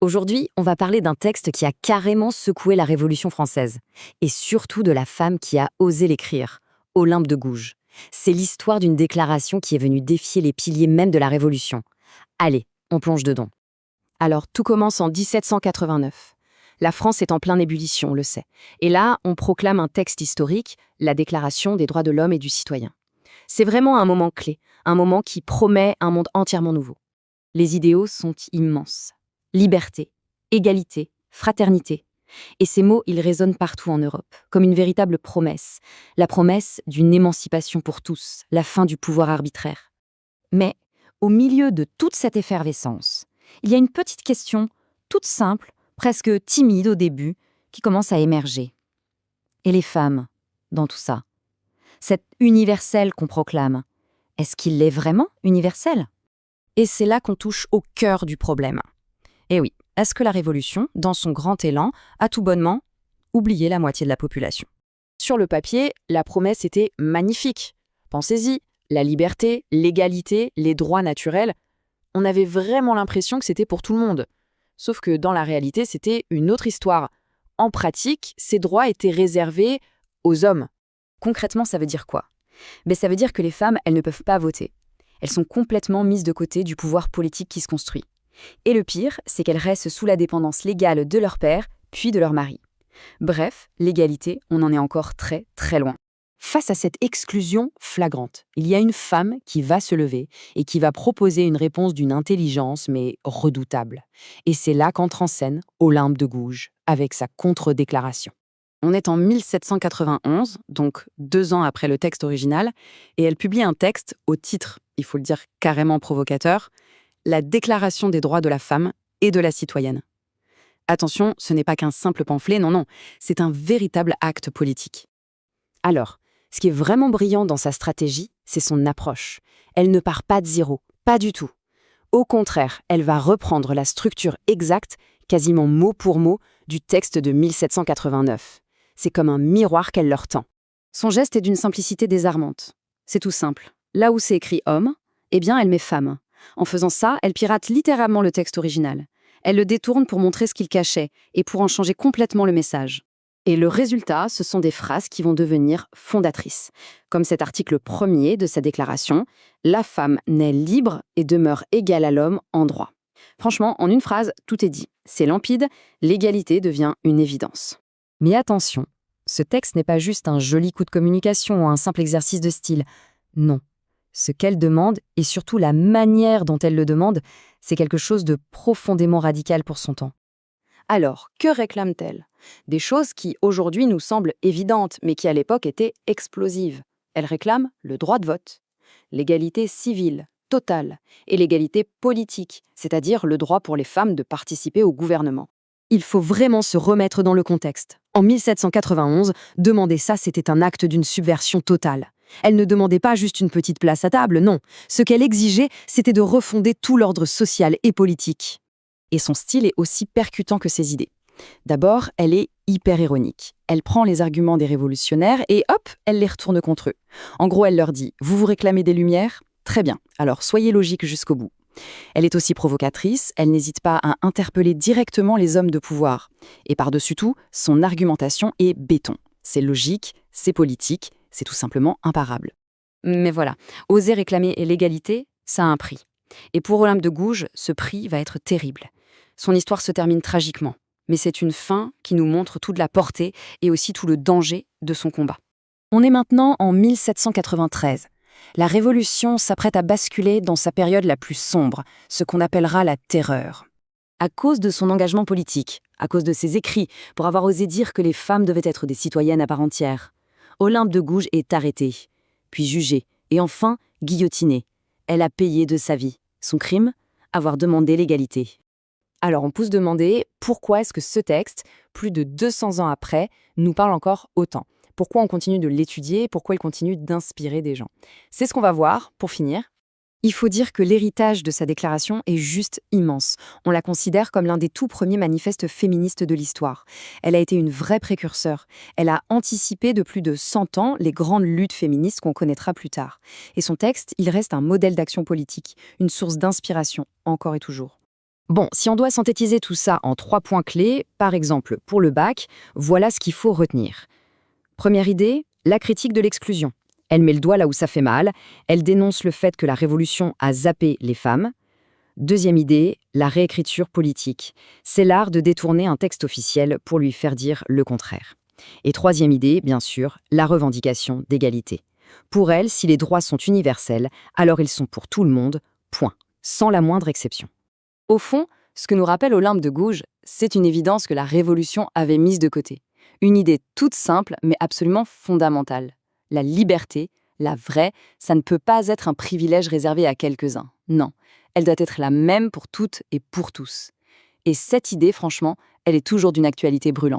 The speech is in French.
Aujourd'hui, on va parler d'un texte qui a carrément secoué la Révolution française, et surtout de la femme qui a osé l'écrire, Olympe de Gouges. C'est l'histoire d'une déclaration qui est venue défier les piliers même de la Révolution. Allez, on plonge dedans. Alors, tout commence en 1789. La France est en pleine ébullition, on le sait. Et là, on proclame un texte historique, la Déclaration des droits de l'homme et du citoyen. C'est vraiment un moment clé, un moment qui promet un monde entièrement nouveau. Les idéaux sont immenses. Liberté, égalité, fraternité. Et ces mots, ils résonnent partout en Europe, comme une véritable promesse. La promesse d'une émancipation pour tous, la fin du pouvoir arbitraire. Mais, au milieu de toute cette effervescence, il y a une petite question, toute simple, presque timide au début, qui commence à émerger. Et les femmes, dans tout ça? Cette universelle qu'on proclame, est-ce qu'il est vraiment universel? Et c'est là qu'on touche au cœur du problème. Eh oui, est-ce que la Révolution, dans son grand élan, a tout bonnement oublié la moitié de la population? Sur le papier, la promesse était magnifique. Pensez-y, la liberté, l'égalité, les droits naturels, on avait vraiment l'impression que c'était pour tout le monde. Sauf que dans la réalité, c'était une autre histoire. En pratique, ces droits étaient réservés aux hommes. Concrètement, ça veut dire quoi? Ça veut dire que les femmes, elles ne peuvent pas voter. Elles sont complètement mises de côté du pouvoir politique qui se construit. Et le pire, c'est qu'elles restent sous la dépendance légale de leur père, puis de leur mari. Bref, l'égalité, on en est encore très, très loin. Face à cette exclusion flagrante, il y a une femme qui va se lever et qui va proposer une réponse d'une intelligence, mais redoutable. Et c'est là qu'entre en scène Olympe de Gouges, avec sa contre-déclaration. On est en 1791, donc 2 ans après le texte original, et elle publie un texte au titre, il faut le dire carrément provocateur, la Déclaration des droits de la femme et de la citoyenne. Attention, ce n'est pas qu'un simple pamphlet, non, c'est un véritable acte politique. Alors, ce qui est vraiment brillant dans sa stratégie, c'est son approche. Elle ne part pas de zéro, pas du tout. Au contraire, elle va reprendre la structure exacte, quasiment mot pour mot, du texte de 1789. C'est comme un miroir qu'elle leur tend. Son geste est d'une simplicité désarmante. C'est tout simple. Là où c'est écrit « homme », eh bien, elle met « femme ». En faisant ça, elle pirate littéralement le texte original. Elle le détourne pour montrer ce qu'il cachait et pour en changer complètement le message. Et le résultat, ce sont des phrases qui vont devenir fondatrices. Comme cet article premier de sa déclaration, « La femme naît libre et demeure égale à l'homme en droit ». Franchement, en une phrase, tout est dit. C'est limpide, l'égalité devient une évidence. Mais attention, ce texte n'est pas juste un joli coup de communication ou un simple exercice de style. Non. Ce qu'elle demande, et surtout la manière dont elle le demande, c'est quelque chose de profondément radical pour son temps. Alors, que réclame-t-elle? Des choses qui, aujourd'hui, nous semblent évidentes, mais qui, à l'époque, étaient explosives. Elle réclame le droit de vote, l'égalité civile, totale, et l'égalité politique, c'est-à-dire le droit pour les femmes de participer au gouvernement. Il faut vraiment se remettre dans le contexte. En 1791, demander ça, c'était un acte d'une subversion totale. Elle ne demandait pas juste une petite place à table, non. Ce qu'elle exigeait, c'était de refonder tout l'ordre social et politique. Et son style est aussi percutant que ses idées. D'abord, elle est hyper ironique. Elle prend les arguments des révolutionnaires et hop, elle les retourne contre eux. En gros, elle leur dit « Vous vous réclamez des Lumières? Très bien, alors soyez logiques jusqu'au bout ». Elle est aussi provocatrice, elle n'hésite pas à interpeller directement les hommes de pouvoir. Et par-dessus tout, son argumentation est béton. C'est logique, c'est politique, c'est tout simplement imparable. Mais voilà, oser réclamer l'égalité, ça a un prix. Et pour Olympe de Gouges, ce prix va être terrible. Son histoire se termine tragiquement. Mais c'est une fin qui nous montre toute la portée et aussi tout le danger de son combat. On est maintenant en 1793. La Révolution s'apprête à basculer dans sa période la plus sombre, ce qu'on appellera la terreur. À cause de son engagement politique, à cause de ses écrits, pour avoir osé dire que les femmes devaient être des citoyennes à part entière, Olympe de Gouges est arrêtée, puis jugée, et enfin guillotinée. Elle a payé de sa vie. Son crime? Avoir demandé l'égalité. Alors on peut se demander pourquoi est-ce que ce texte, plus de 200 ans après, nous parle encore autant? Pourquoi on continue de l'étudier? Pourquoi il continue d'inspirer des gens? C'est ce qu'on va voir pour finir. Il faut dire que l'héritage de sa déclaration est juste immense. On la considère comme l'un des tout premiers manifestes féministes de l'histoire. Elle a été une vraie précurseur. Elle a anticipé de plus de 100 ans les grandes luttes féministes qu'on connaîtra plus tard. Et son texte, il reste un modèle d'action politique, une source d'inspiration, encore et toujours. Bon, si on doit synthétiser tout ça en 3 points clés, par exemple pour le bac, voilà ce qu'il faut retenir. Première idée, la critique de l'exclusion. Elle met le doigt là où ça fait mal, elle dénonce le fait que la Révolution a zappé les femmes. Deuxième idée, la réécriture politique. C'est l'art de détourner un texte officiel pour lui faire dire le contraire. Et troisième idée, bien sûr, la revendication d'égalité. Pour elle, si les droits sont universels, alors ils sont pour tout le monde, point, sans la moindre exception. Au fond, ce que nous rappelle Olympe de Gouges, c'est une évidence que la Révolution avait mise de côté. Une idée toute simple, mais absolument fondamentale. La liberté, la vraie, ça ne peut pas être un privilège réservé à quelques-uns. Non, elle doit être la même pour toutes et pour tous. Et cette idée, franchement, elle est toujours d'une actualité brûlante.